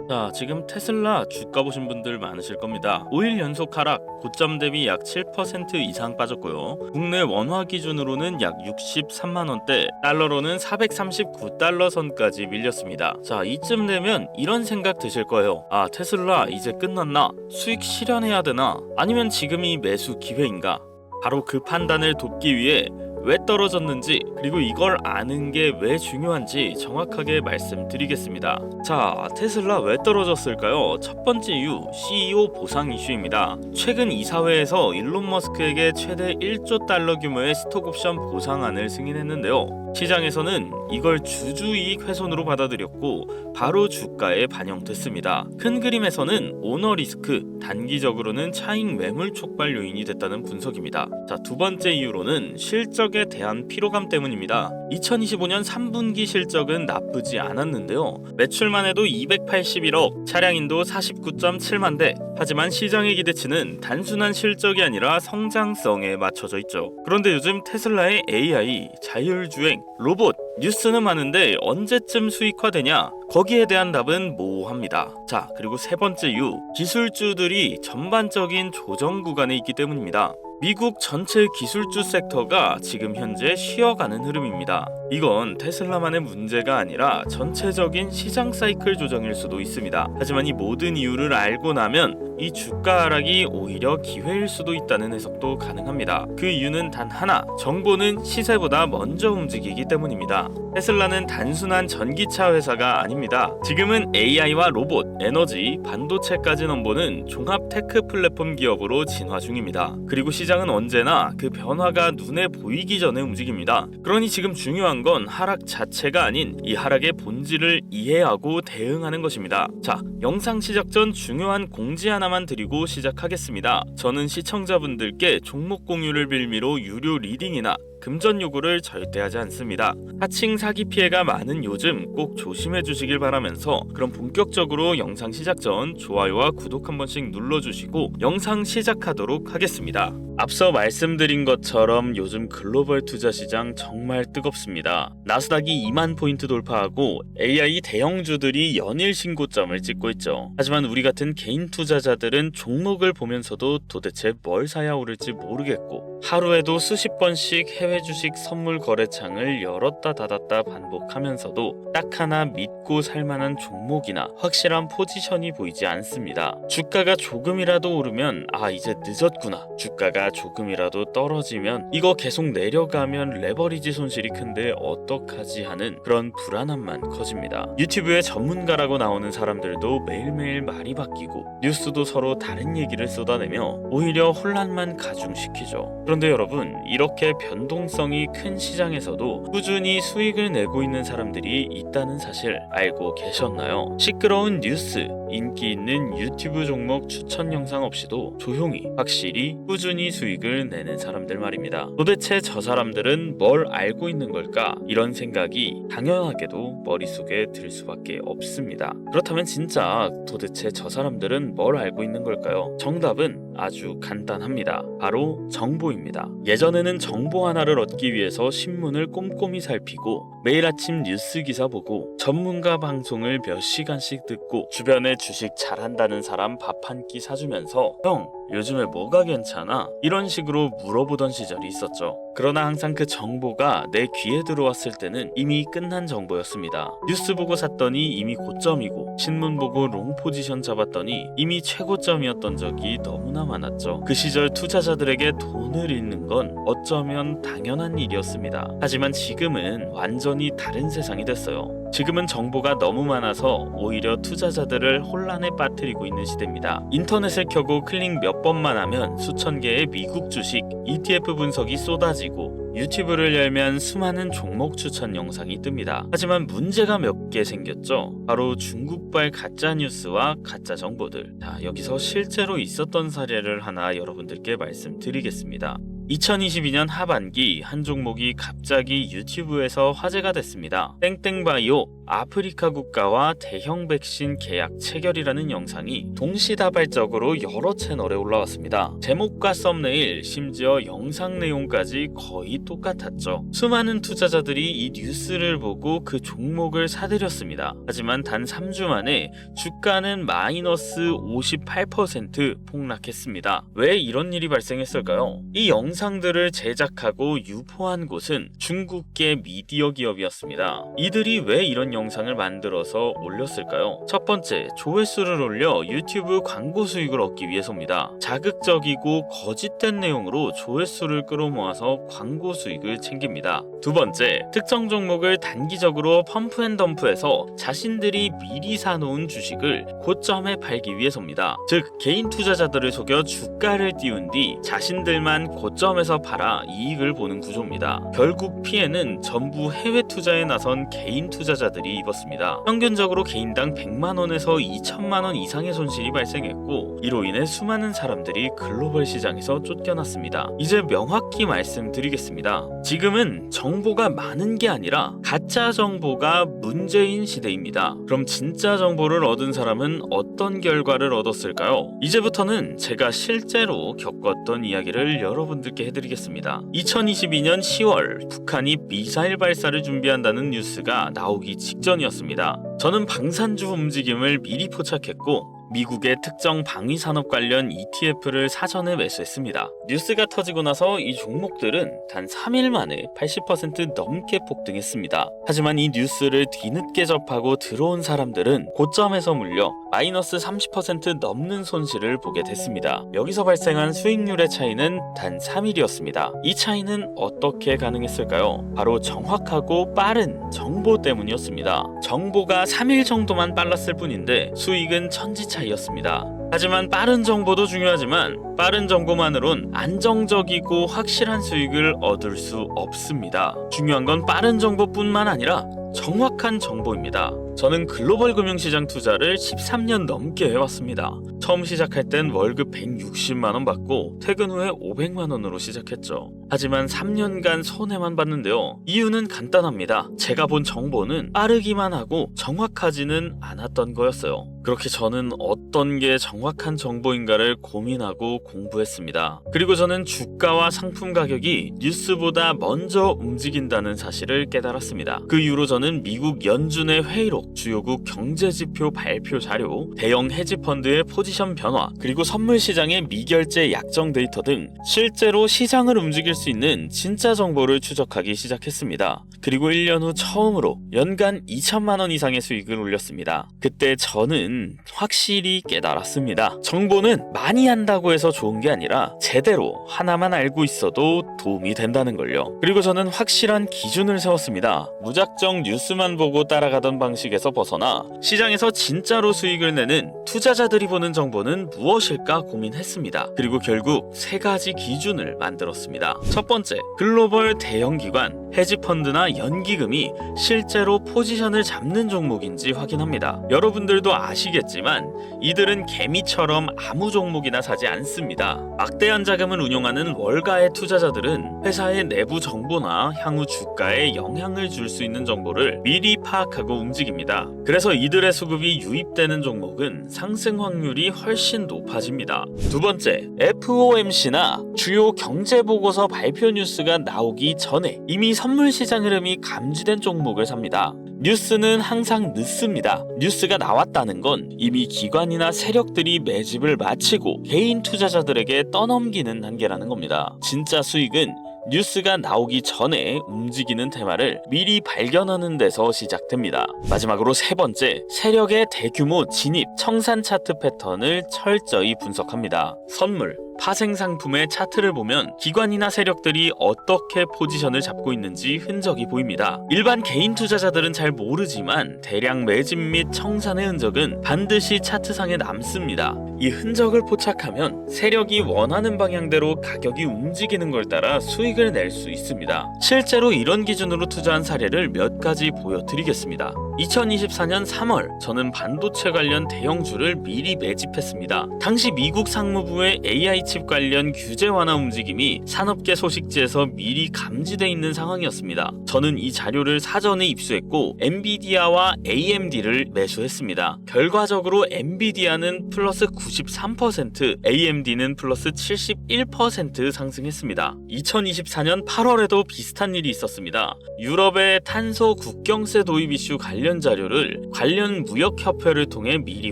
자, 지금 테슬라 주가 보신 분들 많으실 겁니다. 5일 연속 하락, 고점 대비 약 7% 이상 빠졌고요. 국내 원화 기준으로는 약 63만 원대, 달러로는 439달러 선까지 밀렸습니다. 자, 이쯤 되면 이런 생각 드실 거예요. 아, 테슬라 이제 끝났나? 수익 실현해야 되나? 아니면 지금이 매수 기회인가? 바로 그 판단을 돕기 위해 왜 떨어졌는지, 그리고 이걸 아는 게 왜 중요한지 정확하게 말씀드리겠습니다. 자, 테슬라 왜 떨어졌을까요? 첫 번째 이유, CEO 보상 이슈입니다. 최근 이사회에서 일론 머스크에게 최대 1조 달러 규모의 스톡옵션 보상안을 승인했는데요. 시장에서는 이걸 주주이익 훼손으로 받아들였고 바로 주가에 반영됐습니다. 큰 그림에서는 오너 리스크, 단기적으로는 차익 매물 촉발 요인이 됐다는 분석입니다. 자, 두 번째 이유로는 실적에 대한 피로감 때문입니다. 2025년 3분기 실적은 나쁘지 않았는데요. 매출만 해도 281억, 차량인도 49.7만 대. 하지만 시장의 기대치는 단순한 실적이 아니라 성장성에 맞춰져 있죠. 그런데 요즘 테슬라의 AI, 자율주행, 로봇, 뉴스는 많은데 언제쯤 수익화되냐? 거기에 대한 답은 모호합니다. 자, 그리고 세 번째 이유, 기술주들이 전반적인 조정 구간에 있기 때문입니다. 미국 전체 기술주 섹터가 지금 현재 쉬어가는 흐름입니다. 이건 테슬라만의 문제가 아니라 전체적인 시장 사이클 조정일 수도 있습니다. 하지만 이 모든 이유를 알고 나면 이 주가 하락이 오히려 기회일 수도 있다는 해석도 가능합니다. 그 이유는 단 하나, 정보는 시세보다 먼저 움직이기 때문입니다. 테슬라는 단순한 전기차 회사가 아닙니다. 지금은 AI와 로봇, 에너지, 반도체까지 넘보는 종합 테크 플랫폼 기업으로 진화 중입니다. 그리고 시장은 언제나 그 변화가 눈에 보이기 전에 움직입니다. 그러니 지금 중요한 건 하락 자체가 아닌 이 하락의 본질을 이해하고 대응하는 것입니다. 자, 영상 시작 전 중요한 공지 하나만 드리고 시작하겠습니다. 저는 시청자분들께 종목 공유를 빌미로 유료 리딩이나 금전 요구를 절대 하지 않습니다. 하칭 사기 피해가 많은 요즘 꼭 조심해 주시길 바라면서, 그럼 본격적으로 영상 시작 전 좋아요와 구독 한 번씩 눌러주시고 영상 시작하도록 하겠습니다. 앞서 말씀드린 것처럼 요즘 글로벌 투자 시장 정말 뜨겁습니다. 나스닥이 2만 포인트 돌파하고 AI 대형주들이 연일 신고점을 찍고 있죠. 하지만 우리 같은 개인 투자자들은 종목을 보면서도 도대체 뭘 사야 오를지 모르겠고, 하루에도 수십 번씩 해외 주식 선물 거래창을 열었다 닫았다 반복하면서도 딱 하나 믿고 살만한 종목이나 확실한 포지션이 보이지 않습니다. 주가가 조금이라도 오르면 아, 이제 늦었구나. 주가가 조금이라도 떨어지면 이거 계속 내려가면 레버리지 손실이 큰데 어떡하지 하는 그런 불안함만 커집니다. 유튜브에 전문가라고 나오는 사람들도 매일매일 말이 바뀌고 뉴스도 서로 다른 얘기를 쏟아내며 오히려 혼란만 가중시키죠. 그런데 여러분, 이렇게 변동성이 큰 시장에서도 꾸준히 수익을 내고 있는 사람들이 있다는 사실 알고 계셨나요? 시끄러운 뉴스, 인기 있는 유튜브 종목 추천 영상 없이도 조용히 확실히 꾸준히 수익을 내는 사람들 말입니다. 도대체 저 사람들은 뭘 알고 있는 걸까? 이런 생각이 당연하게도 머릿속에 들 수밖에 없습니다. 그렇다면 진짜 도대체 저 사람들은 뭘 알고 있는 걸까요? 정답은 아주 간단합니다. 바로 정보입니다. 예전에는 정보 하나를 얻기 위해서 신문을 꼼꼼히 살피고 매일 아침 뉴스 기사 보고 전문가 방송을 몇 시간씩 듣고 주변에 주식 잘한다는 사람 밥 한 끼 사주면서 형, 요즘에 뭐가 괜찮아? 이런 식으로 물어보던 시절이 있었죠. 그러나 항상 그 정보가 내 귀에 들어왔을 때는 이미 끝난 정보였습니다. 뉴스 보고 샀더니 이미 고점이고, 신문 보고 롱 포지션 잡았더니 이미 최고점이었던 적이 너무나 많았죠. 그 시절 투자자들에게 돈을 잃는 건 어쩌면 당연한 일이었습니다. 하지만 지금은 완전히 다른 세상이 됐어요. 지금은 정보가 너무 많아서 오히려 투자자들을 혼란에 빠뜨리고 있는 시대입니다. 인터넷을 켜고 클릭 몇 번만 하면 수천 개의 미국 주식, ETF 분석이 쏟아지고 유튜브를 열면 수많은 종목 추천 영상이 뜹니다. 하지만 문제가 몇 개 생겼죠. 바로 중국발 가짜 뉴스와 가짜 정보들. 자, 여기서 실제로 있었던 사례를 하나 여러분들께 말씀드리겠습니다. 2022년 하반기 한 종목이 갑자기 유튜브에서 화제가 됐습니다. 땡땡바이오 아프리카 국가와 대형 백신 계약 체결이라는 영상이 동시다발적으로 여러 채널에 올라왔습니다. 제목과 썸네일, 심지어 영상 내용까지 거의 똑같았죠. 수많은 투자자들이 이 뉴스를 보고 그 종목을 사들였습니다. 하지만 단 3주 만에 주가는 마이너스 58% 폭락했습니다. 왜 이런 일이 발생했을까요? 이 영상들을 제작하고 유포한 곳은 중국계 미디어 기업이었습니다. 이들이 왜 이런 영상을 만들어서 올렸을까요? 첫 번째, 조회수를 올려 유튜브 광고 수익을 얻기 위해서입니다. 자극적이고 거짓된 내용으로 조회수를 끌어모아서 광고 수익을 챙깁니다. 두 번째, 특정 종목을 단기적으로 펌프앤덤프해서 자신들이 미리 사놓은 주식을 고점에 팔기 위해서입니다. 즉, 개인 투자자들을 속여 주가를 띄운 뒤 자신들만 고점에서 팔아 이익을 보는 구조입니다. 결국 피해는 전부 해외 투자에 나선 개인 투자자들이 입었습니다. 평균적으로 개인당 100만원에서 2천만원 이상의 손실이 발생했고, 이로 인해 수많은 사람들이 글로벌 시장에서 쫓겨났습니다. 이제 명확히 말씀드리겠습니다. 지금은 정보가 많은 게 아니라 가짜 정보가 문제인 시대입니다. 그럼 진짜 정보를 얻은 사람은 어떤 결과를 얻었을까요? 이제부터는 제가 실제로 겪었던 이야기를 여러분들께 해드리겠습니다. 2022년 10월 북한이 미사일 발사를 준비한다는 뉴스가 나오기 직전이었습니다. 저는 방산주 움직임을 미리 포착했고 미국의 특정 방위산업 관련 ETF를 사전에 매수했습니다. 뉴스가 터지고 나서 이 종목들은 단 3일 만에 80% 넘게 폭등했습니다. 하지만 이 뉴스를 뒤늦게 접하고 들어온 사람들은 고점에서 물려 마이너스 30% 넘는 손실을 보게 됐습니다. 여기서 발생한 수익률의 차이는 단 3일이었습니다. 이 차이는 어떻게 가능했을까요? 바로 정확하고 빠른 정보 때문이었습니다. 정보가 3일 정도만 빨랐을 뿐인데 수익은 천지차이였습니다. 하지만 빠른 정보도 중요하지만 빠른 정보만으론 안정적이고 확실한 수익을 얻을 수 없습니다. 중요한 건 빠른 정보뿐만 아니라 정확한 정보입니다. 저는 글로벌 금융시장 투자를 13년 넘게 해왔습니다. 처음 시작할 땐 월급 160만원 받고 퇴근 후에 500만원으로 시작했죠. 하지만 3년간 손해만 봤는데요. 이유는 간단합니다. 제가 본 정보는 빠르기만 하고 정확하지는 않았던 거였어요. 그렇게 저는 어떤 게 정확한 정보인가를 고민하고 공부했습니다. 그리고 저는 주가와 상품 가격이 뉴스보다 먼저 움직인다는 사실을 깨달았습니다. 그 이후로 저는 미국 연준의 회의록, 주요국 경제지표 발표 자료, 대형 헤지펀드의 포지션 변화, 그리고 선물 시장의 미결제 약정 데이터 등 실제로 시장을 움직일 수 있는 진짜 정보를 추적하기 시작했습니다. 그리고 1년 후 처음으로 연간 2천만원 이상의 수익을 올렸습니다. 그때 저는 확실히 깨달았습니다. 정보는 많이 한다고 해서 좋은 게 아니라 제대로 하나만 알고 있어도 도움이 된다는 걸요. 그리고 저는 확실한 기준을 세웠습니다. 무작정 뉴스만 보고 따라가던 방식에서 벗어나 시장에서 진짜로 수익을 내는 투자자들이 보는 정보는 무엇일까 고민했습니다. 그리고 결국 3가지 기준을 만들었습니다. 첫 번째, 글로벌 대형 기관, 헤지펀드나 연기금이 실제로 포지션을 잡는 종목인지 확인합니다. 여러분들도 아시겠지만 이들은 개미처럼 아무 종목이나 사지 않습니다. 막대한 자금을 운용하는 월가의 투자자들은 회사의 내부 정보나 향후 주가에 영향을 줄 수 있는 정보를 미리 파악하고 움직입니다. 그래서 이들의 수급이 유입되는 종목은 상승 확률이 훨씬 높아집니다. 두 번째, FOMC나 주요 경제보고서 발표 뉴스가 나오기 전에 이미 선물 시장 흐름이 감지된 종목을 삽니다. 뉴스는 항상 늦습니다. 뉴스가 나왔다는 건 이미 기관이나 세력들이 매집을 마치고 개인 투자자들에게 떠넘기는 단계라는 겁니다. 진짜 수익은 뉴스가 나오기 전에 움직이는 테마를 미리 발견하는 데서 시작됩니다. 마지막으로 3번째, 세력의 대규모 진입, 청산 차트 패턴을 철저히 분석합니다. 선물, 파생 상품의 차트를 보면 기관이나 세력들이 어떻게 포지션을 잡고 있는지 흔적이 보입니다. 일반 개인 투자자들은 잘 모르지만 대량 매집 및 청산의 흔적은 반드시 차트상에 남습니다. 이 흔적을 포착하면 세력이 원하는 방향대로 가격이 움직이는 걸 따라 수익을 낼 수 있습니다. 실제로 이런 기준으로 투자한 사례를 몇 가지 보여드리겠습니다. 2024년 3월 저는 반도체 관련 대형주를 미리 매집했습니다. 당시 미국 상무부의 AI 칩 관련 규제 완화 움직임이 산업계 소식지에서 미리 감지돼 있는 상황이었습니다. 저는 이 자료를 사전에 입수했고 엔비디아와 AMD를 매수했습니다. 결과적으로 엔비디아는 플러스 93%, AMD는 플러스 71% 상승했습니다. 2024년 8월에도 비슷한 일이 있었습니다. 유럽의 탄소 국경세 도입 이슈 관련 자료를 관련 무역협회를 통해 미리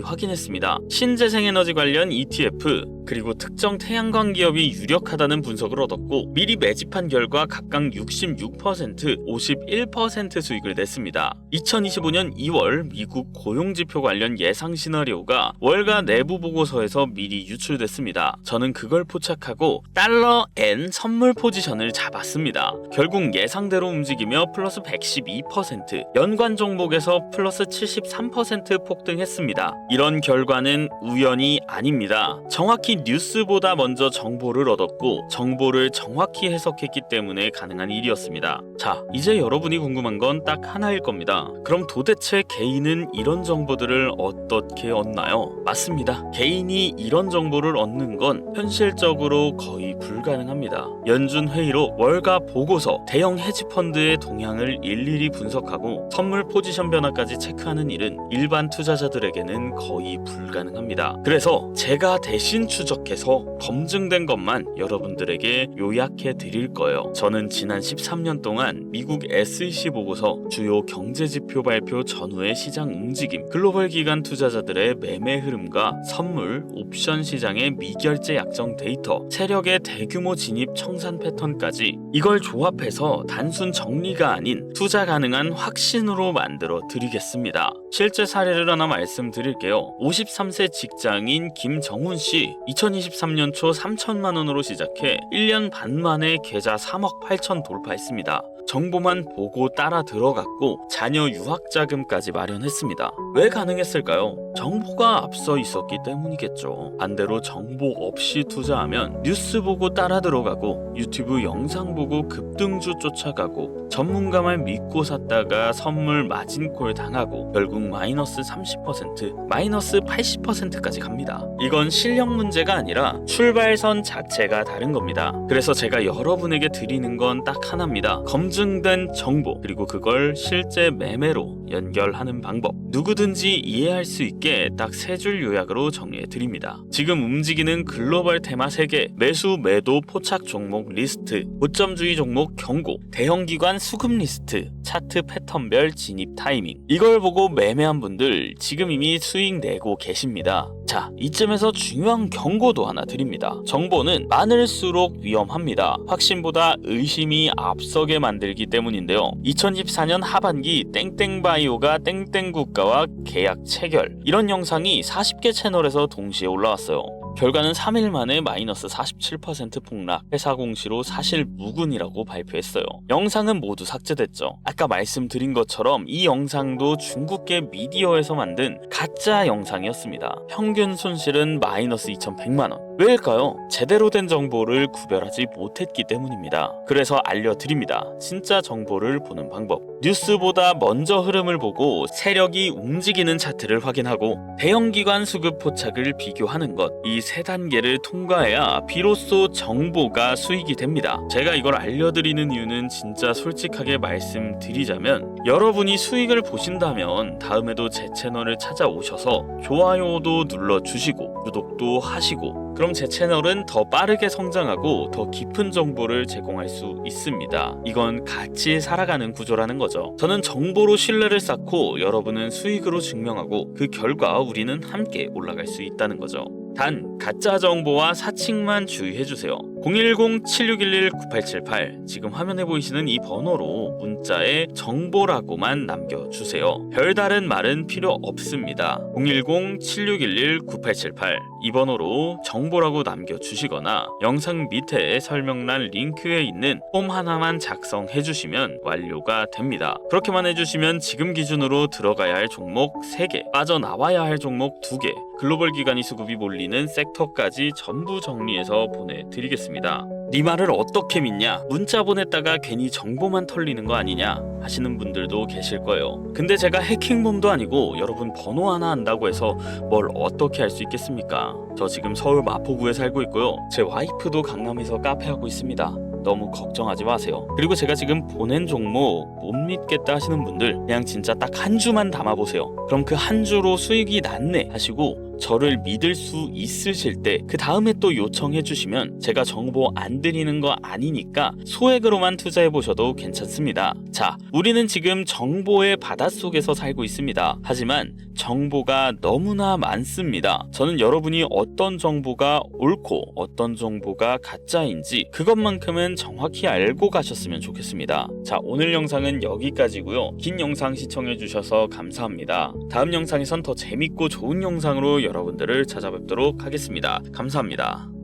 확인했습니다. 신재생에너지 관련 ETF 그리고 특정 태양광 기업이 유력하다는 분석을 얻었고 미리 매집한 결과 각각 66%, 51% 수익을 냈습니다. 2025년 2월 미국 고용지표 관련 예상 시나리오가 월가 내부 보고서에서 미리 유출됐습니다. 저는 그걸 포착하고 달러 N 선물 포지션을 잡았습니다. 결국 예상대로 움직이며 플러스 112%, 연관 종목에서 플러스 73% 폭등했습니다. 이런 결과는 우연이 아닙니다. 정확히 뉴스보다 먼저 정보를 얻었고 정보를 정확히 해석했기 때문에 가능한 일이었습니다. 자, 이제 여러분이 궁금한 건 딱 하나일 겁니다. 그럼 도대체 개인은 이런 정보들을 어떻게 얻나요? 맞습니다. 개인이 이런 정보를 얻는 건 현실적으로 거의 불가능합니다. 연준 회의로 월가 보고서, 대형 헤지펀드의 동향을 일일이 분석하고 선물 포지션 변화까지 체크하는 일은 일반 투자자들에게는 거의 불가능합니다. 그래서 제가 대신 추적해서 검증된 것만 여러분들에게 요약해 드릴 거예요. 저는 지난 13년 동안 미국 SEC 보고서, 주요 경제지표 발표 전후의 시장 움직임, 글로벌 기관 투자자들의 매매 흐름과 선물, 옵션 시장의 미결제 약정 데이터, 세력의 대규모 진입 청산 패턴까지 이걸 조합해서 단순 정리가 아닌 투자 가능한 확신으로 만들어 드리겠습니다. 실제 사례를 하나 말씀드릴게요. 53세 직장인 김정훈 씨, 2023년 초 3천만 원으로 시작해 1년 반 만에 계좌 3억 8천 돌파했습니다. 정보만 보고 따라 들어갔고 자녀 유학 자금까지 마련했습니다. 왜 가능했을까요? 정보가 앞서 있었기 때문이겠죠. 반대로 정보 없이 투자하면 뉴스 보고 따라 들어가고 유튜브 영상 보고 급등주 쫓아가고 전문가만 믿고 샀다가 선물 마진콜 당하고 결국 마이너스 30%, 마이너스 80%까지 갑니다. 이건 실력 문제가 아니라 출발선 자체가 다른 겁니다. 그래서 제가 여러분에게 드리는 건 딱 하나입니다. 검증된 정보, 그리고 그걸 실제 매매로 연결하는 방법. 누구든지 이해할 수 있게 딱 세 줄 요약으로 정리해 드립니다. 지금 움직이는 글로벌 테마 3개, 매수 매도 포착 종목 리스트, 고점주의 종목 경고, 대형 기관 수급 리스트, 차트 패턴별 진입 타이밍. 이걸 보고 매매한 분들 지금 이미 수익 내고 계십니다. 자, 이쯤에서 중요한 경고도 하나 드립니다. 정보는 많을수록 위험합니다. 확신보다 의심이 앞서게 만들기 때문인데요. 2014년 하반기 땡땡바이오가 땡땡국가와 계약 체결, 이런 영상이 40개 채널에서 동시에 올라왔어요. 결과는 3일 만에 마이너스 47% 폭락, 회사 공시로 사실 무근이라고 발표했어요. 영상은 모두 삭제됐죠. 아까 말씀드린 것처럼 이 영상도 중국계 미디어에서 만든 가짜 영상이었습니다. 평균 손실은 마이너스 2,100만 원. 왜일까요? 제대로 된 정보를 구별하지 못했기 때문입니다. 그래서 알려드립니다. 진짜 정보를 보는 방법. 뉴스보다 먼저 흐름을 보고 세력이 움직이는 차트를 확인하고 대형기관 수급 포착을 비교하는 것, 이 세 단계를 통과해야 비로소 정보가 수익이 됩니다. 제가 이걸 알려드리는 이유는 진짜 솔직하게 말씀드리자면, 여러분이 수익을 보신다면 다음에도 제 채널을 찾아오셔서 좋아요도 눌러주시고 구독도 하시고, 그럼 제 채널은 더 빠르게 성장하고 더 깊은 정보를 제공할 수 있습니다. 이건 같이 살아가는 구조라는 거죠. 저는 정보로 신뢰를 쌓고 여러분은 수익으로 증명하고 그 결과 우리는 함께 올라갈 수 있다는 거죠. 단, 가짜 정보와 사칭만 주의해주세요. 010-7611-9878, 지금 화면에 보이시는 이 번호로 문자에 정보라고만 남겨주세요. 별다른 말은 필요 없습니다. 010-7611-9878, 이 번호로 정보라고 남겨주시거나 영상 밑에 설명란 링크에 있는 폼 하나만 작성해주시면 완료가 됩니다. 그렇게만 해주시면 지금 기준으로 들어가야 할 종목 3개, 빠져나와야 할 종목 2개, 글로벌 기관이 수급이 몰리는 섹터까지 전부 정리해서 보내드리겠습니다. 네 말을 어떻게 믿냐? 문자 보냈다가 괜히 정보만 털리는 거 아니냐? 하시는 분들도 계실 거예요. 근데 제가 해킹범도 아니고 여러분 번호 하나 안다고 해서 뭘 어떻게 할 수 있겠습니까? 저 지금 서울 마포구에 살고 있고요. 제 와이프도 강남에서 카페 하고 있습니다. 너무 걱정하지 마세요. 그리고 제가 지금 보낸 종목 못 믿겠다 하시는 분들 그냥 진짜 딱 한 주만 담아보세요. 그럼 그 한 주로 수익이 났네 하시고 저를 믿을 수 있으실 때 그 다음에 또 요청해 주시면 제가 정보 안 드리는 거 아니니까 소액으로만 투자해 보셔도 괜찮습니다. 자, 우리는 지금 정보의 바닷속에서 살고 있습니다. 하지만 정보가 너무나 많습니다. 저는 여러분이 어떤 정보가 옳고 어떤 정보가 가짜인지 그것만큼은 정확히 알고 가셨으면 좋겠습니다. 자, 오늘 영상은 여기까지고요. 긴 영상 시청해 주셔서 감사합니다. 다음 영상에선 더 재밌고 좋은 영상으로 여러분들을 찾아뵙도록 하겠습니다. 감사합니다.